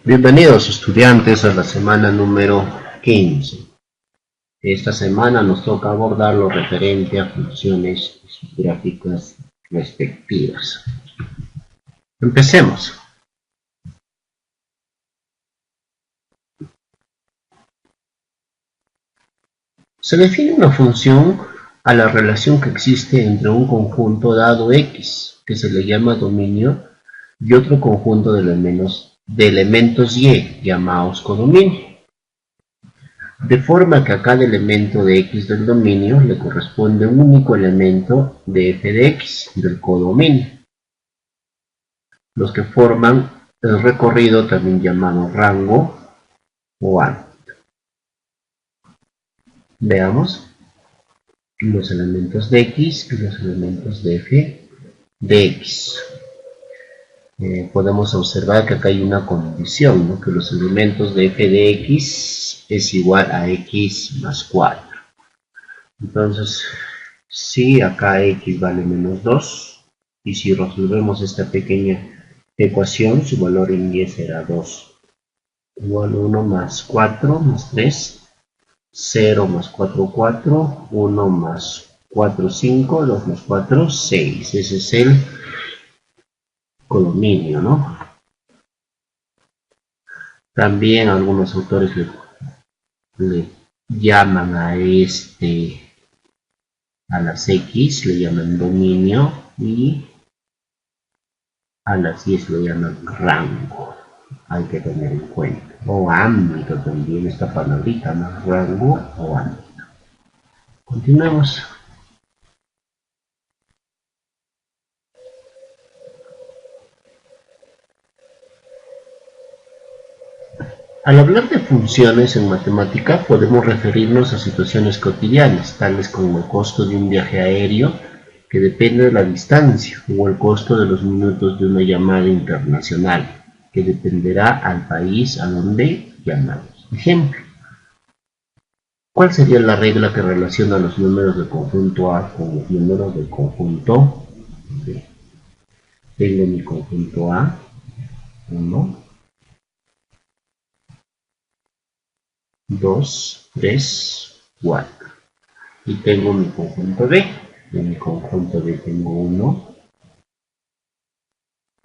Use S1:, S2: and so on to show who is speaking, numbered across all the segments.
S1: Bienvenidos estudiantes a la semana número 15. Esta semana nos toca abordar lo referente a funciones gráficas respectivas. Empecemos. Se define una función a la relación que existe entre un conjunto dado X, que se le llama dominio, y otro conjunto de elementos Y, llamados codominio. De forma que a cada elemento de X del dominio le corresponde un único elemento de f de X del codominio, los que forman el recorrido también llamado rango o ámbito. Veamos los elementos de X y los elementos de f de X. Podemos observar que acá hay una condición, ¿no? Que los elementos de f de X es igual a X más 4. Entonces, si acá X vale menos 2, y si resolvemos esta pequeña ecuación, su valor en Y será 2. Igual 1 más 4 más 3, 0 más 4, 4, 1 más 4, 5, 2 más 4, 6. Ese es el codominio, ¿no? También algunos autores le llaman a las X, le llaman dominio, y a las Y le llaman rango. Hay que tener en cuenta. O ámbito también, esta palabrita, ¿no? Rango o ámbito. Continuemos. Al hablar de funciones en matemática, podemos referirnos a situaciones cotidianas, tales como el costo de un viaje aéreo, que depende de la distancia, o el costo de los minutos de una llamada internacional, que dependerá al país a donde llamamos. Ejemplo. ¿Cuál sería la regla que relaciona los números del conjunto A con los números del conjunto B? Tengo mi conjunto A, 1, 2, 3, 4. Y tengo mi conjunto B. En mi conjunto B tengo 1,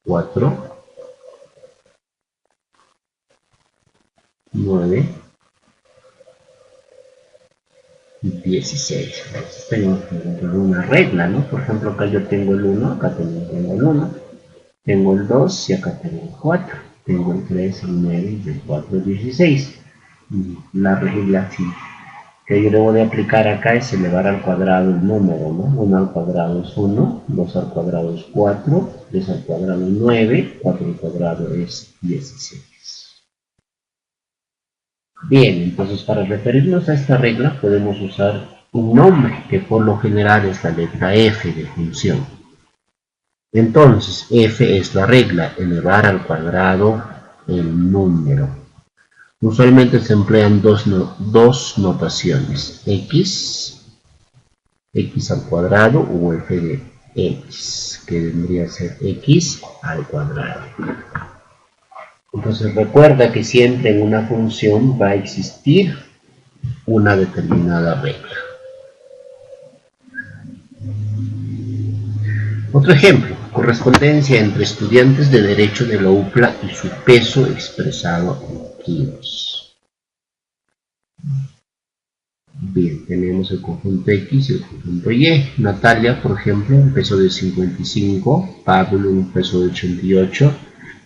S1: 4, 9, 16. Entonces tengo una regla, ¿no? Por ejemplo, acá yo tengo el 1, acá también tengo el 1. Tengo el 2 y acá tengo el 4. Tengo el 3, el 9 y el 4, el 16. La regla que yo debo de aplicar acá es elevar al cuadrado el número, ¿no? 1 al cuadrado es 1, 2 al cuadrado es 4, 3 al cuadrado es 9, 4 al cuadrado es 16. Bien, entonces para referirnos a esta regla podemos usar un nombre que por lo general es la letra F de función. Entonces, F es la regla, elevar al cuadrado el número. Usualmente se emplean dos notaciones, X al cuadrado o F de X, que vendría a ser X al cuadrado. Entonces recuerda que siempre en una función va a existir una determinada regla. Otro ejemplo, correspondencia entre estudiantes de Derecho de la UPLA y su peso expresado en kilos. Bien, tenemos el conjunto X y el conjunto Y. Natalia, por ejemplo, un peso de 55, Pablo un peso de 88,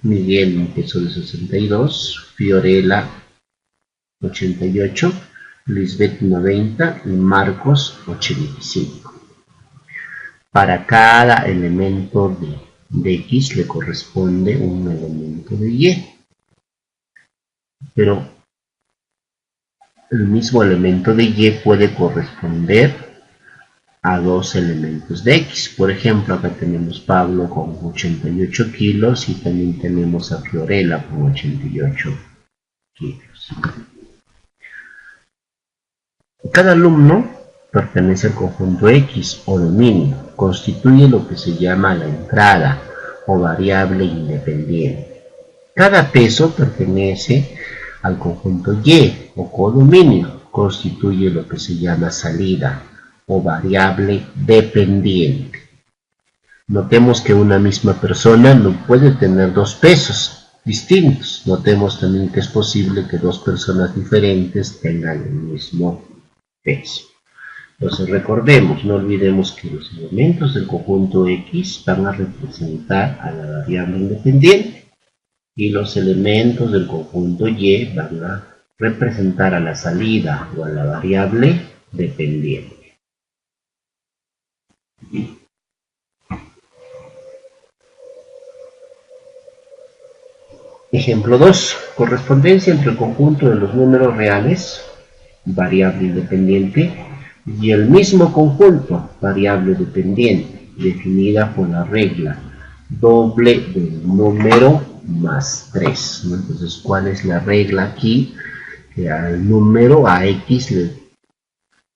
S1: Miguel un peso de 62, Fiorella 88, Lisbeth 90 y Marcos 85. Para cada elemento de X le corresponde un elemento de Y. Pero el mismo elemento de Y puede corresponder a dos elementos de X. Por ejemplo, acá tenemos Pablo con 88 kilos y también tenemos a Fiorella con 88 kilos. Cada alumno pertenece al conjunto X o dominio. Constituye lo que se llama la entrada o variable independiente. Cada peso pertenece al conjunto Y o codominio, constituye lo que se llama salida o variable dependiente. Notemos que una misma persona no puede tener dos pesos distintos. Notemos también que es posible que dos personas diferentes tengan el mismo peso. Entonces recordemos, no olvidemos que los elementos del conjunto X van a representar a la variable independiente y los elementos del conjunto Y van a representar a la salida o a la variable dependiente. Ejemplo 2. Correspondencia entre el conjunto de los números reales, variable independiente, y el mismo conjunto, variable dependiente, definida por la regla doble del número más 3. Entonces, ¿cuál es la regla aquí? Que al número, a X,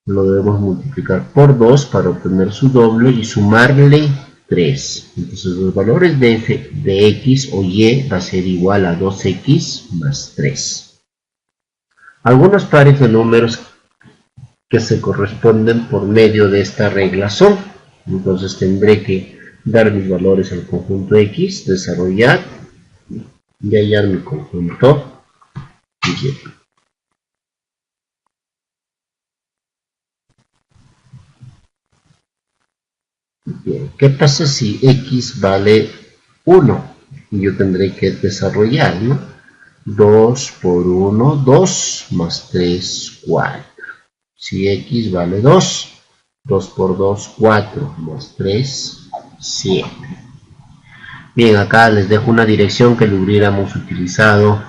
S1: lo debemos multiplicar por 2 para obtener su doble y sumarle 3. Entonces los valores de f de X o Y va a ser igual a 2X más 3. Algunos pares de números que se corresponden por medio de esta regla son, entonces tendré que dar mis valores al conjunto X, desarrollar y hallar mi conjunto Y. Bien, ¿qué pasa si X vale 1? Y yo tendré que desarrollar, ¿no? 2 por 1, 2 más 3, 4. Si X vale 2, 2 por 2, 4 más 3, 7. Bien, acá les dejo una dirección que lo hubiéramos utilizado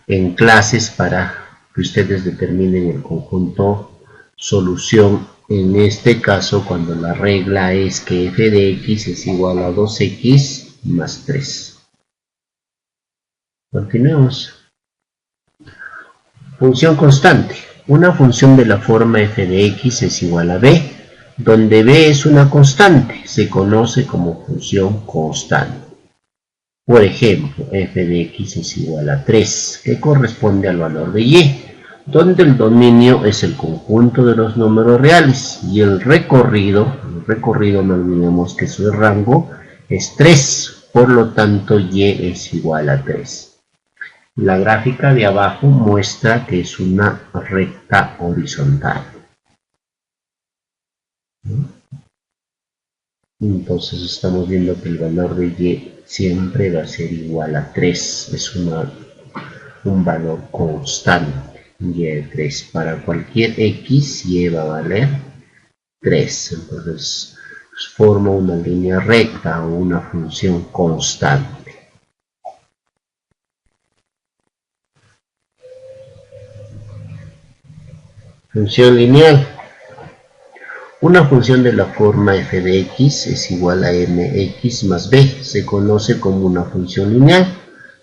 S1: en clases para que ustedes determinen el conjunto solución. En este caso, cuando la regla es que f de x es igual a 2x más 3. Continuemos. Función constante. Una función de la forma f de x es igual a b, donde b es una constante, se conoce como función constante. Por ejemplo, f de x es igual a 3, que corresponde al valor de y, donde el dominio es el conjunto de los números reales y el recorrido no olvidemos que su rango es 3, por lo tanto y es igual a 3. La gráfica de abajo muestra que es una recta horizontal. Entonces estamos viendo que el valor de y siempre va a ser igual a 3, es un valor constante. Y de 3 para cualquier x, y va a valer 3. Entonces forma una línea recta o una función constante. Función lineal. Una función de la forma f de x es igual a mx más b. Se conoce como una función lineal,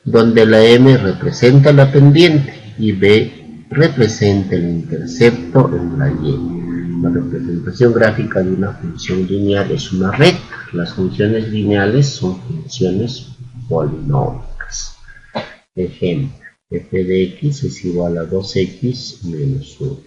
S1: donde la m representa la pendiente y b representa el intercepto en la y. La representación gráfica de una función lineal es una recta. Las funciones lineales son funciones polinómicas. Ejemplo, f de x es igual a 2x menos 1.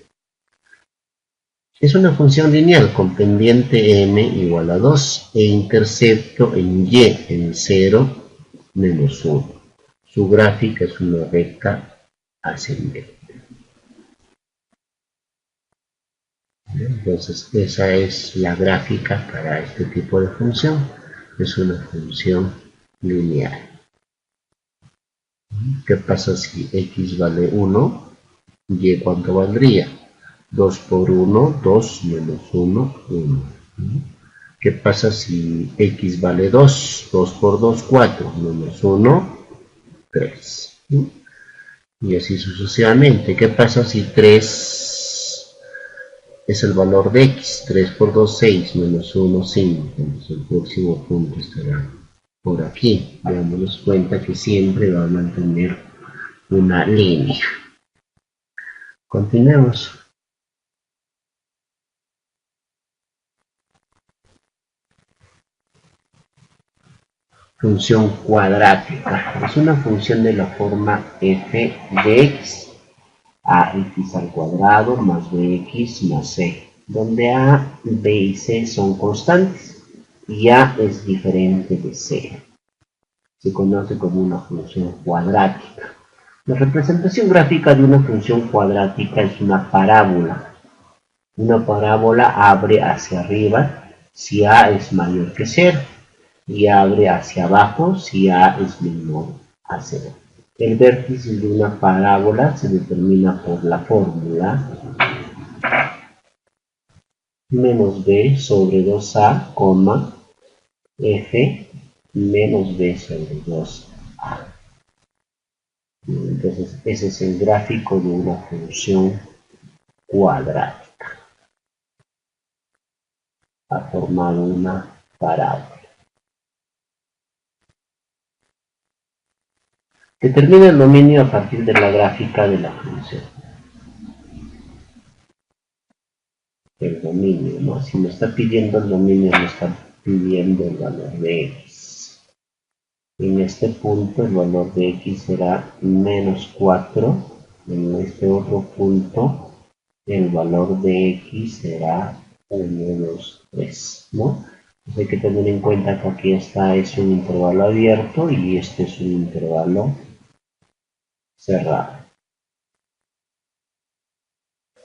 S1: Es una función lineal con pendiente m igual a 2 e intercepto en y en 0 menos 1. Su gráfica es una recta ascendente. Entonces esa es la gráfica para este tipo de función. Es una función lineal. ¿Qué pasa si x vale 1? ¿Y cuánto valdría? 2 por 1, 2 menos 1, 1. ¿Qué pasa si x vale 2? 2 por 2, 4, menos 1, 3. Y así sucesivamente. ¿Qué pasa si 3 es el valor de x? 3 por 2, 6, menos 1, 5. Entonces el próximo punto estará por aquí. Dándonos cuenta que siempre va a mantener una línea. Continuemos. función cuadrática. Es una función de la forma f de x. Ax al cuadrado más bx más c, donde a, b y c son constantes y a es diferente de c. Se conoce como una función cuadrática. La representación gráfica de una función cuadrática es una parábola. Una parábola abre hacia arriba si a es mayor que 0 y abre hacia abajo si a es menor a 0. El vértice de una parábola se determina por la fórmula menos b sobre 2a, f menos b sobre 2a. Entonces, ese es el gráfico de una función cuadrática. Ha formado una parábola. Determina el dominio a partir de la gráfica de la función. El dominio, ¿no? Si me está pidiendo el dominio, me está pidiendo el valor de x. En este punto el valor de x será menos 4. En este otro punto el valor de x será 1, 2, 3, ¿no? Entonces hay que tener en cuenta que aquí es un intervalo abierto y este es un intervalo cerrado.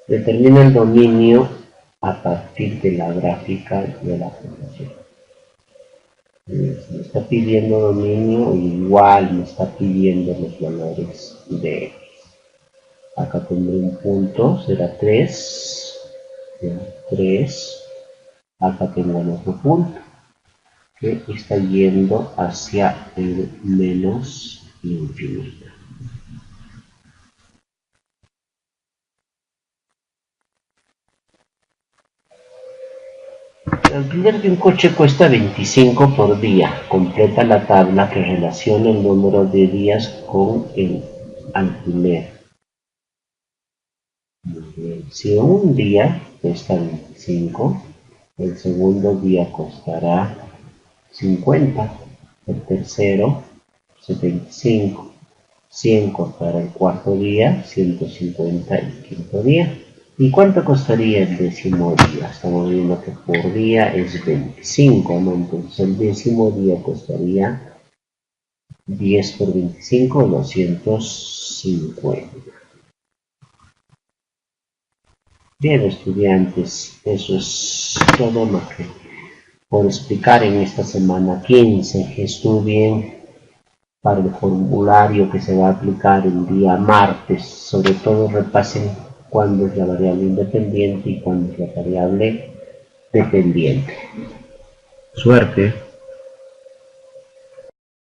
S1: Determina el dominio a partir de la gráfica de la función. Me está pidiendo dominio, igual me está pidiendo los valores de x. Acá tendré un punto, será 3, 3. Acá tengo el otro punto que está yendo hacia el menos infinito. El alquiler de un coche cuesta 25 por día. Completa la tabla que relaciona el número de días con el alquiler. Si un día cuesta 25, el segundo día costará 50, el tercero 75, 100 costará el cuarto día, 150 el quinto día. ¿Y cuánto costaría el décimo día? Estamos viendo que por día es 25, ¿no? Entonces el décimo día costaría 10 por 25, 250. Bien, estudiantes, eso es todo lo que por explicar en esta semana 15. Estudien para el formulario que se va a aplicar el día martes. Sobre todo repasen cuándo es la variable independiente y cuándo es la variable dependiente. Suerte.